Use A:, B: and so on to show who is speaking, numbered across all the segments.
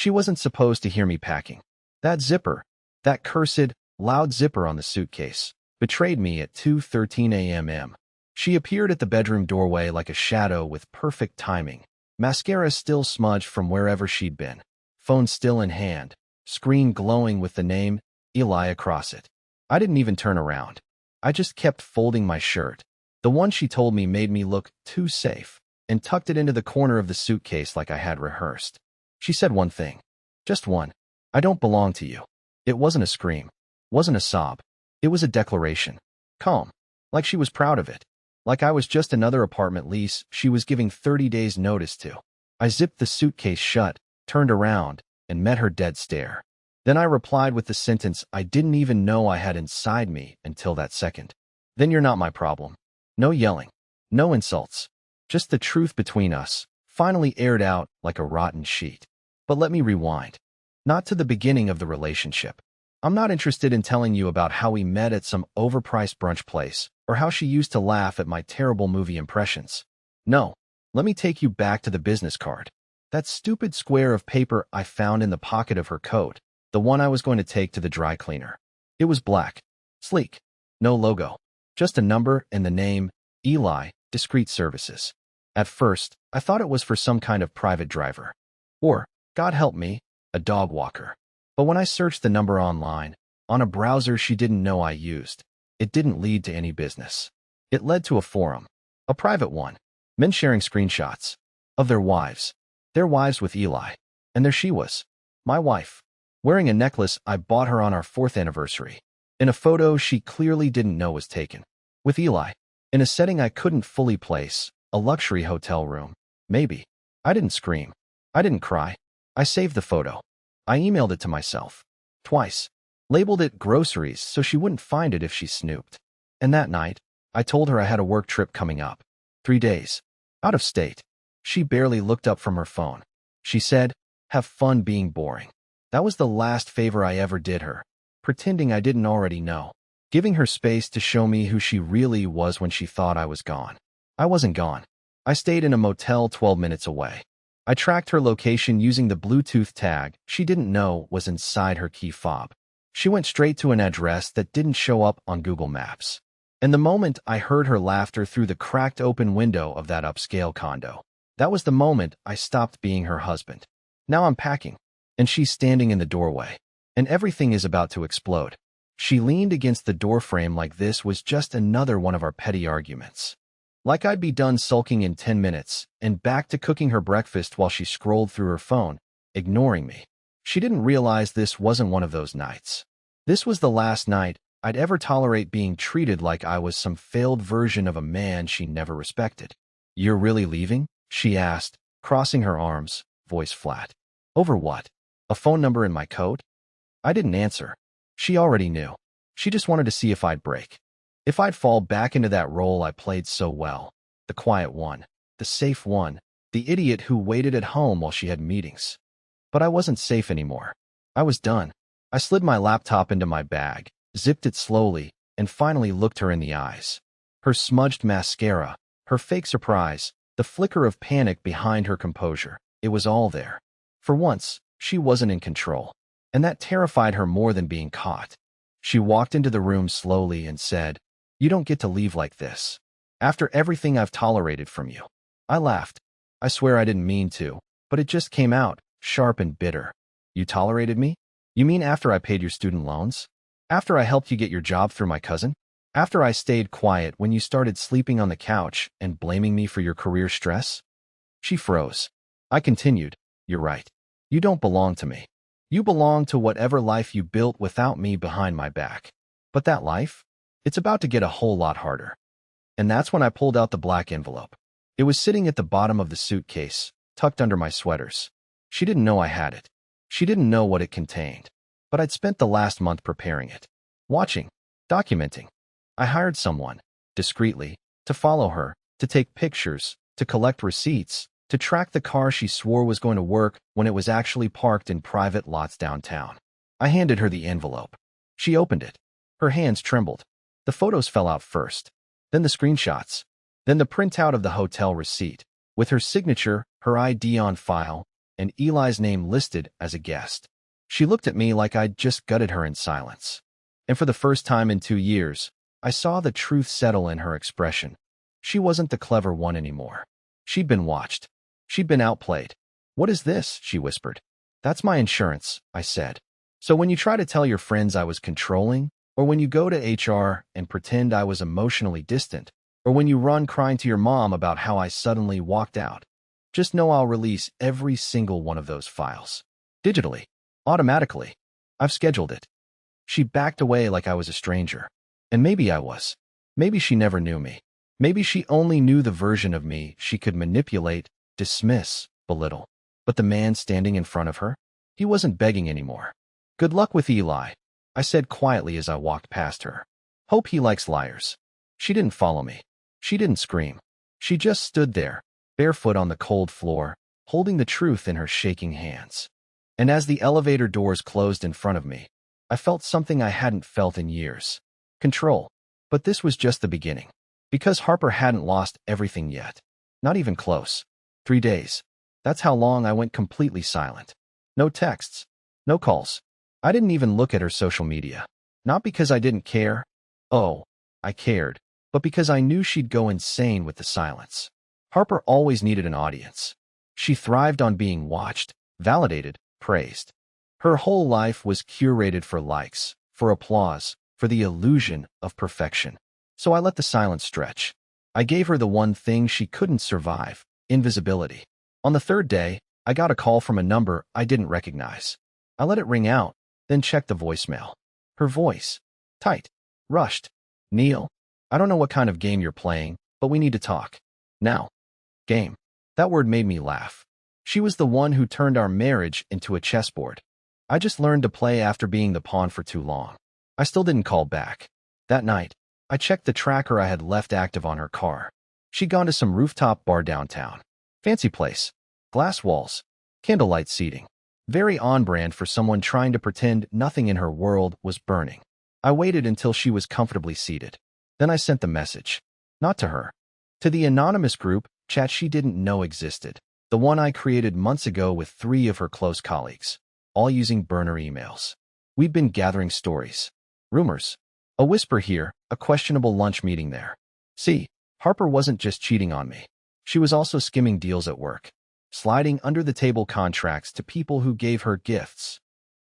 A: She wasn't supposed to hear me packing. That zipper, that cursed, loud zipper on the suitcase, betrayed me at 2:13 a.m. She appeared at the bedroom doorway like a shadow with perfect timing. Mascara still smudged from wherever she'd been. Phone still in hand. Screen glowing with the name Eli across it. I didn't even turn around. I just kept folding my shirt. The one she told me made me look too safe, and tucked it into the corner of the suitcase like I had rehearsed. She said one thing. Just one. I don't belong to you. It wasn't a scream. Wasn't a sob. It was a declaration. Calm. Like she was proud of it. Like I was just another apartment lease she was giving 30 days notice to. I zipped the suitcase shut, turned around, and met her dead stare. Then I replied with the sentence I didn't even know I had inside me until that second. Then you're not my problem. No yelling. No insults. Just the truth between us, finally aired out like a rotten sheet. But let me rewind. Not to the beginning of the relationship. I'm not interested in telling you about how we met at some overpriced brunch place, or how she used to laugh at my terrible movie impressions. No, let me take you back to the business card. That stupid square of paper I found in the pocket of her coat, the one I was going to take to the dry cleaner. It was black, sleek, no logo, just a number and the name, Eli, Discreet Services. At first, I thought it was for some kind of private driver. Or, God help me, a dog walker. But when I searched the number online, on a browser she didn't know I used, it didn't lead to any business. It led to a forum, a private one, men sharing screenshots of their wives with Eli. And there she was, my wife, wearing a necklace I bought her on our 4th anniversary, in a photo she clearly didn't know was taken, with Eli, in a setting I couldn't fully place, a luxury hotel room, maybe. I didn't scream. I didn't cry. I saved the photo. I emailed it to myself. Twice. Labeled it groceries so she wouldn't find it if she snooped. And that night, I told her I had a work trip coming up. 3 days. Out of state. She barely looked up from her phone. She said, have fun being boring. That was the last favor I ever did her, pretending I didn't already know, giving her space to show me who she really was when she thought I was gone. I wasn't gone. I stayed in a motel 12 minutes away. I tracked her location using the Bluetooth tag she didn't know was inside her key fob. She went straight to an address that didn't show up on Google Maps. And the moment I heard her laughter through the cracked open window of that upscale condo, that was the moment I stopped being her husband. Now I'm packing, and she's standing in the doorway, and everything is about to explode. She leaned against the doorframe like this was just another one of our petty arguments. Like I'd be done sulking in 10 minutes and back to cooking her breakfast while she scrolled through her phone, ignoring me. She didn't realize this wasn't one of those nights. This was the last night I'd ever tolerate being treated like I was some failed version of a man she never respected. You're really leaving? She asked, crossing her arms, voice flat. Over what? A phone number in my coat? I didn't answer. She already knew. She just wanted to see if I'd break. If I'd fall back into that role I played so well, the quiet one, the safe one, the idiot who waited at home while she had meetings. But I wasn't safe anymore. I was done. I slid my laptop into my bag, zipped it slowly, and finally looked her in the eyes. Her smudged mascara, her fake surprise, the flicker of panic behind her composure, it was all there. For once, she wasn't in control, and that terrified her more than being caught. She walked into the room slowly and said, "You don't get to leave like this. After everything I've tolerated from you." I laughed. I swear I didn't mean to, but it just came out, sharp and bitter. You tolerated me? You mean after I paid your student loans? After I helped you get your job through my cousin? After I stayed quiet when you started sleeping on the couch and blaming me for your career stress? She froze. I continued, "You're right. You don't belong to me. You belong to whatever life you built without me behind my back. But that life? It's about to get a whole lot harder." And that's when I pulled out the black envelope. It was sitting at the bottom of the suitcase, tucked under my sweaters. She didn't know I had it. She didn't know what it contained. But I'd spent the last month preparing it. Watching. Documenting. I hired someone, discreetly, to follow her, to take pictures, to collect receipts, to track the car she swore was going to work when it was actually parked in private lots downtown. I handed her the envelope. She opened it. Her hands trembled. The photos fell out first, then the screenshots, then the printout of the hotel receipt, with her signature, her ID on file, and Eli's name listed as a guest. She looked at me like I'd just gutted her in silence. And for the first time in 2 years, I saw the truth settle in her expression. She wasn't the clever one anymore. She'd been watched. She'd been outplayed. "What is this?" she whispered. "That's my insurance," I said. "So when you try to tell your friends I was controlling, or when you go to HR and pretend I was emotionally distant, or when you run crying to your mom about how I suddenly walked out, just know I'll release every single one of those files. Digitally. Automatically. I've scheduled it." She backed away like I was a stranger. And maybe I was. Maybe she never knew me. Maybe she only knew the version of me she could manipulate, dismiss, belittle. But the man standing in front of her? He wasn't begging anymore. "Good luck with Eli," I said quietly as I walked past her. "Hope he likes liars." She didn't follow me. She didn't scream. She just stood there, barefoot on the cold floor, holding the truth in her shaking hands. And as the elevator doors closed in front of me, I felt something I hadn't felt in years. Control. But this was just the beginning. Because Harper hadn't lost everything yet. Not even close. 3 days. That's how long I went completely silent. No texts. No calls. I didn't even look at her social media. Not because I didn't care. Oh, I cared. But because I knew she'd go insane with the silence. Harper always needed an audience. She thrived on being watched, validated, praised. Her whole life was curated for likes, for applause, for the illusion of perfection. So I let the silence stretch. I gave her the one thing she couldn't survive: invisibility. On the 3rd day, I got a call from a number I didn't recognize. I let it ring out, then checked the voicemail. Her voice. Tight. Rushed. "Neil, I don't know what kind of game you're playing, but we need to talk. Now." Game. That word made me laugh. She was the one who turned our marriage into a chessboard. I just learned to play after being the pawn for too long. I still didn't call back. That night, I checked the tracker I had left active on her car. She'd gone to some rooftop bar downtown. Fancy place. Glass walls. Candlelight seating. Very on-brand for someone trying to pretend nothing in her world was burning. I waited until she was comfortably seated. Then I sent the message. Not to her. To the anonymous group chat she didn't know existed. The one I created months ago with 3 of her close colleagues. All using burner emails. We'd been gathering stories. Rumors. A whisper here, a questionable lunch meeting there. See, Harper wasn't just cheating on me. She was also skimming deals at work. Sliding under-the-table contracts to people who gave her gifts.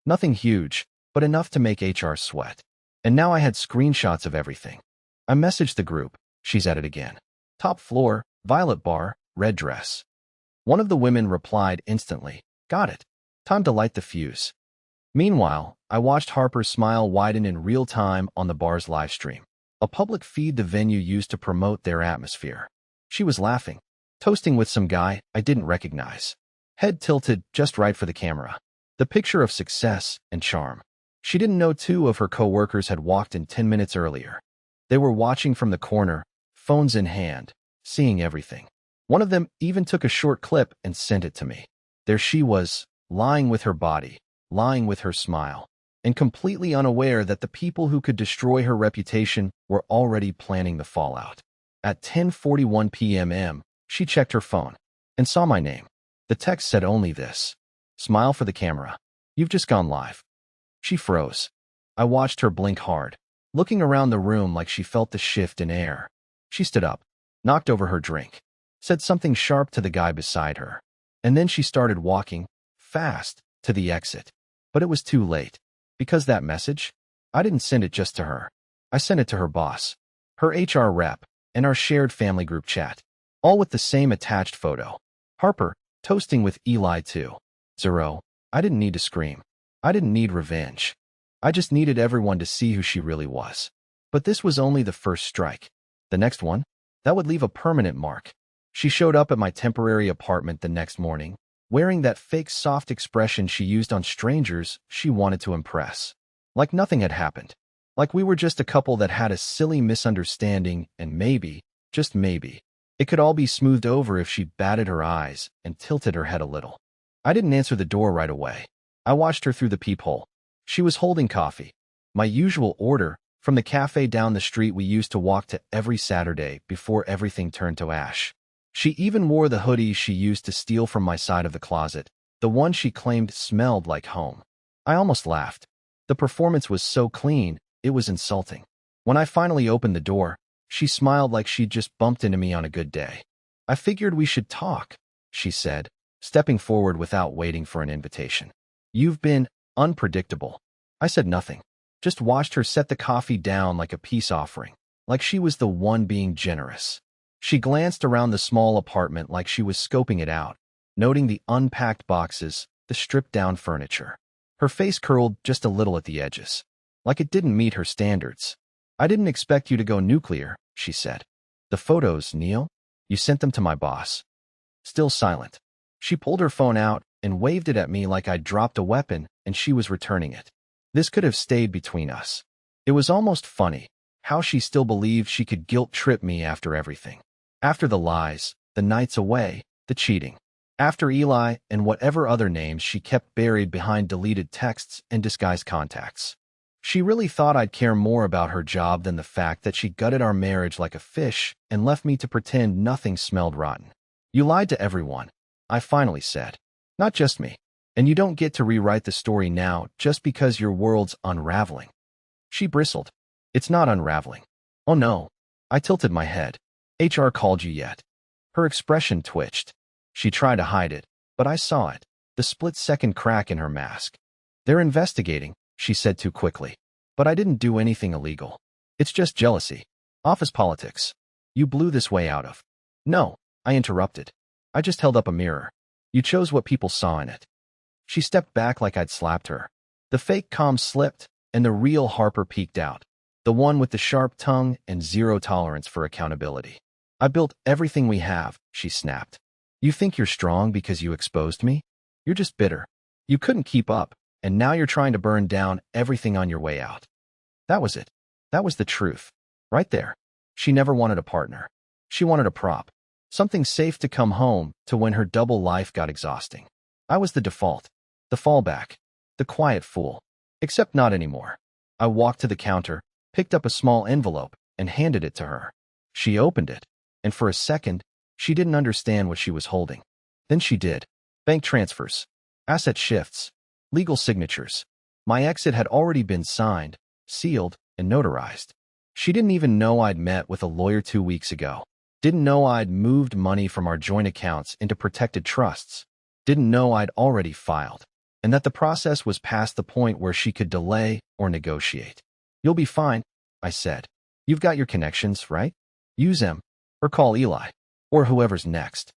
A: Nothing huge, but enough to make HR sweat. And now I had screenshots of everything. I messaged the group. She's at it again. Top floor, violet bar, red dress. One of the women replied instantly. Got it. Time to light the fuse. Meanwhile, I watched Harper's smile widen in real time on the bar's live stream, a public feed the venue used to promote their atmosphere. She was laughing, toasting with some guy I didn't recognize. Head tilted just right for the camera. The picture of success and charm. She didn't know 2 of her co-workers had walked in 10 minutes earlier. They were watching from the corner, phones in hand, seeing everything. One of them even took a short clip and sent it to me. There she was, lying with her body, lying with her smile, and completely unaware that the people who could destroy her reputation were already planning the fallout. At 10:41 p.m., she checked her phone and saw my name. The text said only this. Smile for the camera. You've just gone live. She froze. I watched her blink hard, looking around the room like she felt the shift in air. She stood up, knocked over her drink, said something sharp to the guy beside her, and then she started walking, fast, to the exit. But it was too late. Because that message? I didn't send it just to her. I sent it to her boss, her HR rep, and our shared family group chat, all with the same attached photo. Harper, toasting with Eli too. 0. I didn't need to scream. I didn't need revenge. I just needed everyone to see who she really was. But this was only the first strike. The next one? That would leave a permanent mark. She showed up at my temporary apartment the next morning, wearing that fake soft expression she used on strangers she wanted to impress. Like nothing had happened. Like we were just a couple that had a silly misunderstanding and maybe, just maybe, it could all be smoothed over if she batted her eyes and tilted her head a little. I didn't answer the door right away. I watched her through the peephole. She was holding coffee. My usual order, from the cafe down the street we used to walk to every Saturday before everything turned to ash. She even wore the hoodie she used to steal from my side of the closet, the one she claimed smelled like home. I almost laughed. The performance was so clean, it was insulting. When I finally opened the door, she smiled like she'd just bumped into me on a good day. "I figured we should talk," she said, stepping forward without waiting for an invitation. "You've been unpredictable." I said nothing, just watched her set the coffee down like a peace offering, like she was the one being generous. She glanced around the small apartment like she was scoping it out, noting the unpacked boxes, the stripped-down furniture. Her face curled just a little at the edges, like it didn't meet her standards. "I didn't expect you to go nuclear," she said. "The photos, Neil? You sent them to my boss." Still silent. She pulled her phone out and waved it at me like I'd dropped a weapon and she was returning it. This could have stayed between us. It was almost funny how she still believed she could guilt-trip me after everything. After the lies, the nights away, the cheating. After Eli and whatever other names she kept buried behind deleted texts and disguised contacts. She really thought I'd care more about her job than the fact that she gutted our marriage like a fish and left me to pretend nothing smelled rotten. "You lied to everyone," I finally said. "Not just me. And you don't get to rewrite the story now just because your world's unraveling." She bristled. "It's not unraveling." "Oh no." I tilted my head. "HR called you yet?" Her expression twitched. She tried to hide it, but I saw it, the split-second crack in her mask. "They're investigating," she said too quickly. "But I didn't do anything illegal. It's just jealousy. Office politics. You blew this way out of." "No," I interrupted. "I just held up a mirror. You chose what people saw in it." She stepped back like I'd slapped her. The fake calm slipped, and the real Harper peeked out, the one with the sharp tongue and zero tolerance for accountability. "I built everything we have," she snapped. "You think you're strong because you exposed me? You're just bitter. You couldn't keep up, and now you're trying to burn down everything on your way out." That was it. That was the truth. Right there. She never wanted a partner. She wanted a prop. Something safe to come home to when her double life got exhausting. I was the default. The fallback. The quiet fool. Except not anymore. I walked to the counter, picked up a small envelope, and handed it to her. She opened it, and for a second, she didn't understand what she was holding. Then she did. Bank transfers. Asset shifts. Legal signatures. My exit had already been signed, sealed, and notarized. She didn't even know I'd met with a lawyer 2 weeks ago. Didn't know I'd moved money from our joint accounts into protected trusts. Didn't know I'd already filed, and that the process was past the point where she could delay or negotiate. "You'll be fine," I said. "You've got your connections, right? Use them, or call Eli, or whoever's next."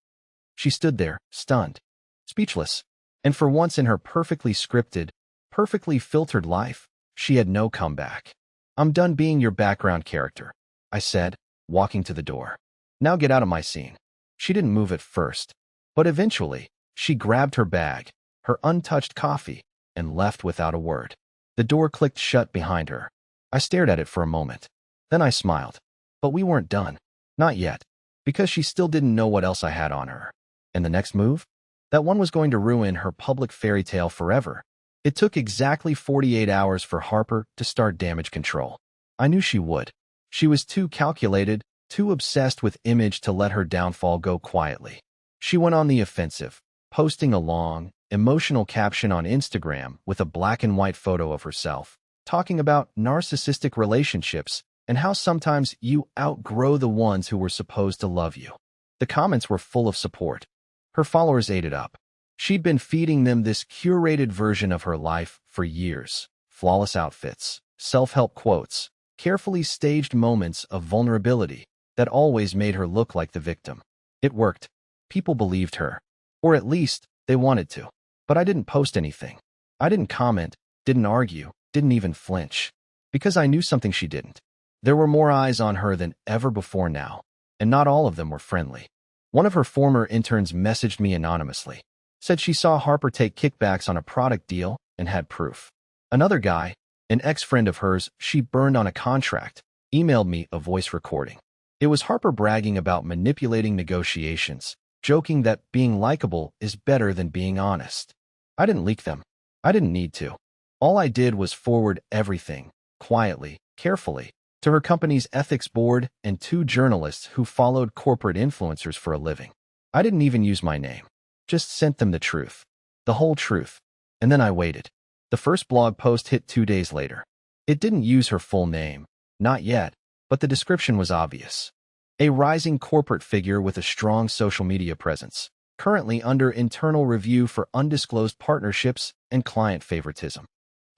A: She stood there, stunned, speechless, and for once in her perfectly scripted, perfectly filtered life, she had no comeback. "I'm done being your background character," I said, walking to the door. "Now get out of my scene." She didn't move at first, but eventually, she grabbed her bag, her untouched coffee, and left without a word. The door clicked shut behind her. I stared at it for a moment. Then I smiled. But we weren't done. Not yet, because she still didn't know what else I had on her. And the next move? That one was going to ruin her public fairy tale forever. It took exactly 48 hours for Harper to start damage control. I knew she would. She was too calculated, too obsessed with image to let her downfall go quietly. She went on the offensive, posting a long, emotional caption on Instagram with a black and white photo of herself, talking about narcissistic relationships and how sometimes you outgrow the ones who were supposed to love you. The comments were full of support. Her followers ate it up. She'd been feeding them this curated version of her life for years. Flawless outfits, self-help quotes, carefully staged moments of vulnerability that always made her look like the victim. It worked. People believed her. Or at least, they wanted to. But I didn't post anything. I didn't comment, didn't argue, didn't even flinch. Because I knew something she didn't. There were more eyes on her than ever before now, and not all of them were friendly. One of her former interns messaged me anonymously, said she saw Harper take kickbacks on a product deal and had proof. Another guy, an ex-friend of hers she burned on a contract, emailed me a voice recording. It was Harper bragging about manipulating negotiations, joking that being likable is better than being honest. I didn't leak them. I didn't need to. All I did was forward everything, quietly, carefully, to her company's ethics board and 2 journalists who followed corporate influencers for a living. I didn't even use my name. Just sent them the truth. The whole truth. And then I waited. The first blog post hit 2 days later. It didn't use her full name. Not yet, but the description was obvious. A rising corporate figure with a strong social media presence, currently under internal review for undisclosed partnerships and client favoritism.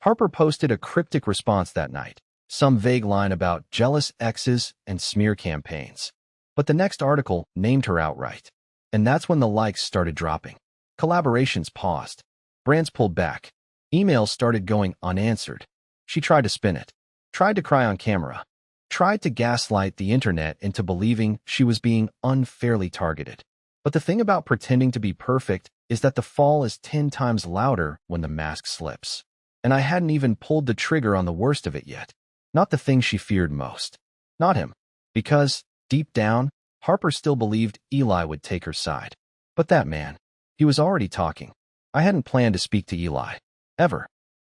A: Harper posted a cryptic response that night, some vague line about jealous exes and smear campaigns. But the next article named her outright. And that's when the likes started dropping. Collaborations paused. Brands pulled back. Emails started going unanswered. She tried to spin it. Tried to cry on camera. Tried to gaslight the internet into believing she was being unfairly targeted. But the thing about pretending to be perfect is that the fall is 10 times louder when the mask slips. And I hadn't even pulled the trigger on the worst of it yet. Not the thing she feared most. Not him. Because, deep down, Harper still believed Eli would take her side. But that man, he was already talking. I hadn't planned to speak to Eli. Ever.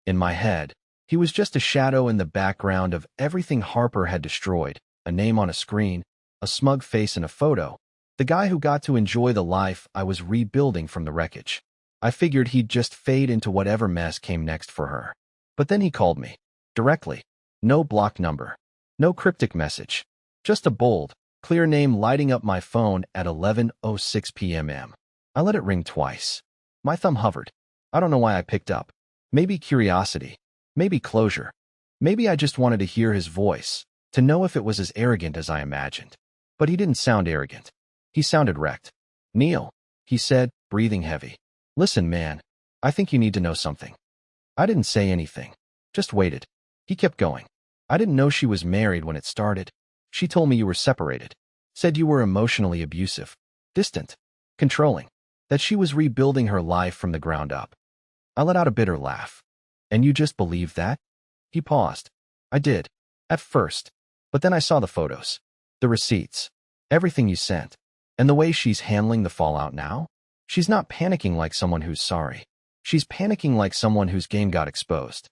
A: In my head, he was just a shadow in the background of everything Harper had destroyed, a name on a screen, a smug face in a photo, the guy who got to enjoy the life I was rebuilding from the wreckage. I figured he'd just fade into whatever mess came next for her. But then he called me. Directly. No blocked number. No cryptic message. Just a bold, clear name lighting up my phone at 11:06 p.m. I let it ring twice. My thumb hovered. I don't know why I picked up. Maybe curiosity. Maybe closure. Maybe I just wanted to hear his voice, to know if it was as arrogant as I imagined. But he didn't sound arrogant. He sounded wrecked. "Neil," he said, breathing heavy. "Listen, man, I think you need to know something." I didn't say anything. Just waited. He kept going. "I didn't know she was married when it started. She told me you were separated. Said you were emotionally abusive. Distant. Controlling. That she was rebuilding her life from the ground up." I let out a bitter laugh. "And you just believed that?" He paused. "I did. At first. But then I saw the photos. The receipts. Everything you sent. And the way she's handling the fallout now? She's not panicking like someone who's sorry. She's panicking like someone whose game got exposed."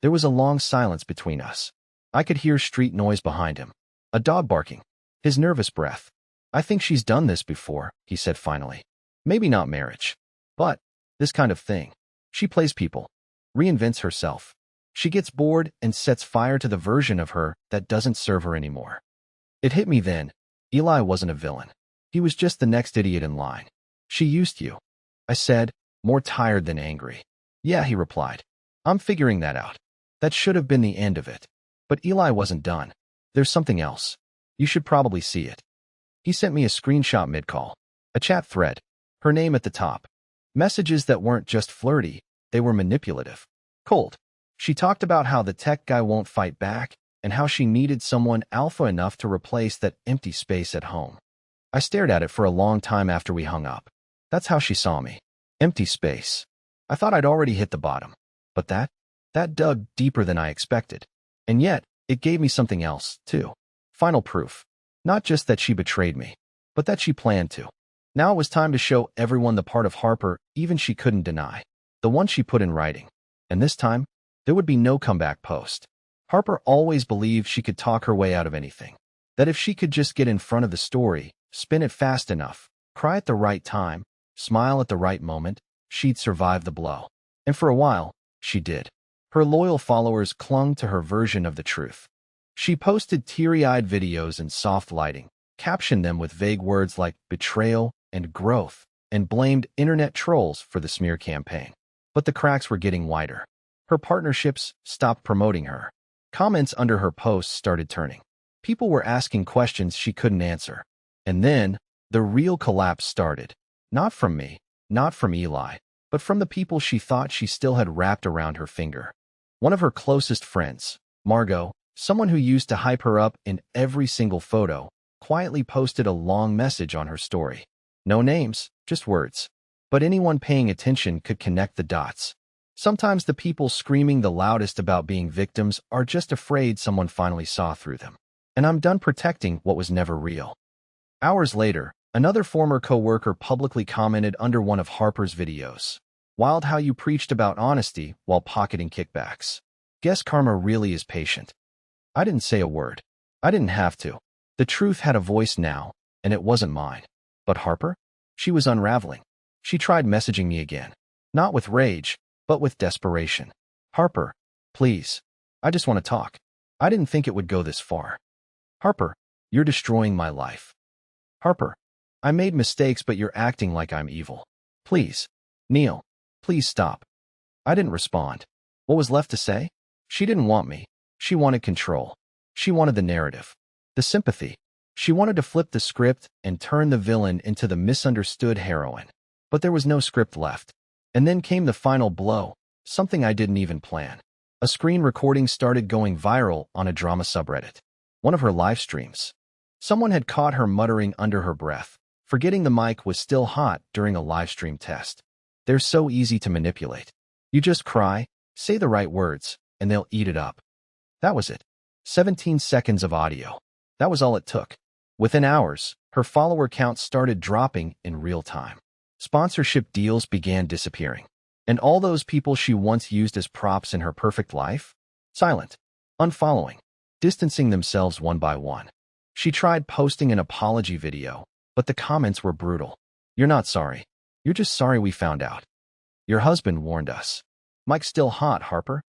A: There was a long silence between us. I could hear street noise behind him. A dog barking. His nervous breath. "I think she's done this before," he said finally. "Maybe not marriage. But this kind of thing. She plays people. Reinvents herself. She gets bored and sets fire to the version of her that doesn't serve her anymore." It hit me then. Eli wasn't a villain. He was just the next idiot in line. "She used you," I said, more tired than angry. "Yeah," he replied. "I'm figuring that out. That should have been the end of it. But Eli wasn't done. There's something else. You should probably see it." He sent me a screenshot mid-call. A chat thread. Her name at the top. Messages that weren't just flirty, they were manipulative. Cold. She talked about how the tech guy won't fight back and how she needed someone alpha enough to replace that empty space at home. I stared at it for a long time after we hung up. That's how she saw me. Empty space. I thought I'd already hit the bottom. But that dug deeper than I expected. And yet, it gave me something else, too. Final proof. Not just that she betrayed me, but that she planned to. Now it was time to show everyone the part of Harper even she couldn't deny. The one she put in writing. And this time, there would be no comeback post. Harper always believed she could talk her way out of anything. That if she could just get in front of the story, spin it fast enough, cry at the right time, smile at the right moment, she'd survive the blow. And for a while, she did. Her loyal followers clung to her version of the truth. She posted teary-eyed videos in soft lighting, captioned them with vague words like betrayal and growth, and blamed internet trolls for the smear campaign. But the cracks were getting wider. Her partnerships stopped promoting her. Comments under her posts started turning. People were asking questions she couldn't answer. And then, the real collapse started. Not from me, not from Eli, but from the people she thought she still had wrapped around her finger. One of her closest friends, Margot, someone who used to hype her up in every single photo, quietly posted a long message on her story. No names, just words. But anyone paying attention could connect the dots. Sometimes the people screaming the loudest about being victims are just afraid someone finally saw through them. And I'm done protecting what was never real. Hours later, another former co-worker publicly commented under one of Harper's videos. "Wild how you preached about honesty while pocketing kickbacks. Guess karma really is patient." I didn't say a word. I didn't have to. The truth had a voice now, and it wasn't mine. But Harper? She was unraveling. She tried messaging me again. Not with rage, but with desperation. Harper, please. I just want to talk. I didn't think it would go this far. Harper, you're destroying my life. Harper, I made mistakes, but you're acting like I'm evil. Please. Neil, please stop. I didn't respond. What was left to say? She didn't want me. She wanted control. She wanted the narrative. The sympathy. She wanted to flip the script and turn the villain into the misunderstood heroine. But there was no script left. And then came the final blow, something I didn't even plan. A screen recording started going viral on a drama subreddit. One of her live streams. Someone had caught her muttering under her breath, forgetting the mic was still hot during a live stream test. They're so easy to manipulate. You just cry, say the right words, and they'll eat it up. That was it. 17 seconds of audio. That was all it took. Within hours, her follower count started dropping in real time. Sponsorship deals began disappearing. And all those people she once used as props in her perfect life? Silent. Unfollowing. Distancing themselves one by one. She tried posting an apology video, but the comments were brutal. You're not sorry. You're just sorry we found out. Your husband warned us. Mike's still hot, Harper.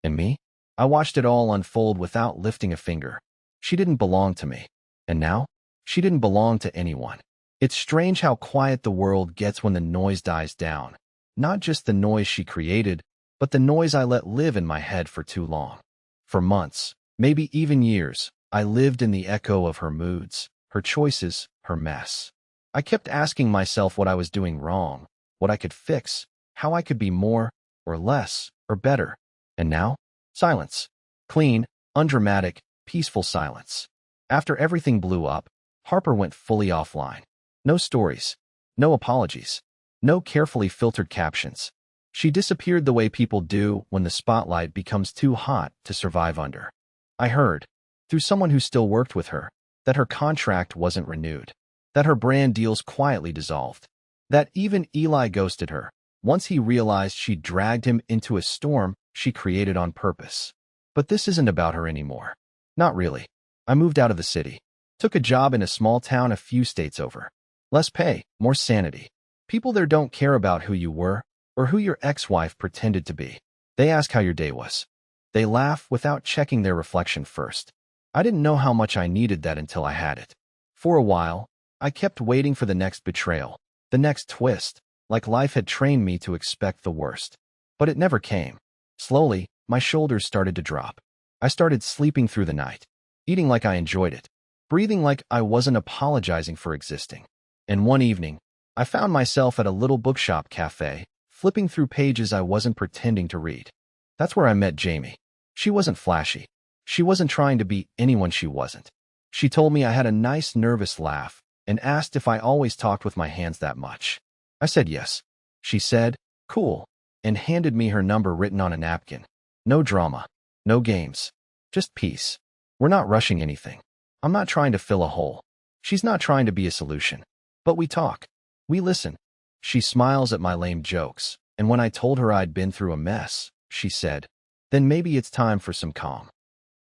A: And me? I watched it all unfold without lifting a finger. She didn't belong to me. And now? She didn't belong to anyone. It's strange how quiet the world gets when the noise dies down. Not just the noise she created, but the noise I let live in my head for too long. For months, maybe even years, I lived in the echo of her moods, her choices, her mess. I kept asking myself what I was doing wrong, what I could fix, how I could be more, or less, or better. And now? Silence. Clean, undramatic, peaceful silence. After everything blew up, Harper went fully offline. No stories. No apologies. No carefully filtered captions. She disappeared the way people do when the spotlight becomes too hot to survive under. I heard, through someone who still worked with her, that her contract wasn't renewed, that her brand deals quietly dissolved, that even Eli ghosted her once he realized she dragged him into a storm she created on purpose. But this isn't about her anymore. Not really. I moved out of the city. Took a job in a small town a few states over. Less pay, more sanity. People there don't care about who you were or who your ex-wife pretended to be. They ask how your day was. They laugh without checking their reflection first. I didn't know how much I needed that until I had it. For a while, I kept waiting for the next betrayal, the next twist, like life had trained me to expect the worst. But it never came. Slowly, my shoulders started to drop. I started sleeping through the night, eating like I enjoyed it, breathing like I wasn't apologizing for existing. And one evening, I found myself at a little bookshop cafe, flipping through pages I wasn't pretending to read. That's where I met Jamie. She wasn't flashy. She wasn't trying to be anyone she wasn't. She told me I had a nice, nervous laugh and asked if I always talked with my hands that much. I said yes. She said, cool, and handed me her number written on a napkin. No drama. No games. Just peace. We're not rushing anything. I'm not trying to fill a hole. She's not trying to be a solution. But we talk. We listen. She smiles at my lame jokes, and when I told her I'd been through a mess, she said, then maybe it's time for some calm.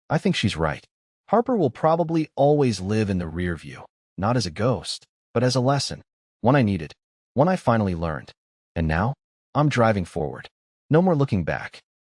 A: I think she's right. Harper will probably always live in the rear view, not as a ghost, but as a lesson. One I needed. One I finally learned. And now, I'm driving forward. No more looking back.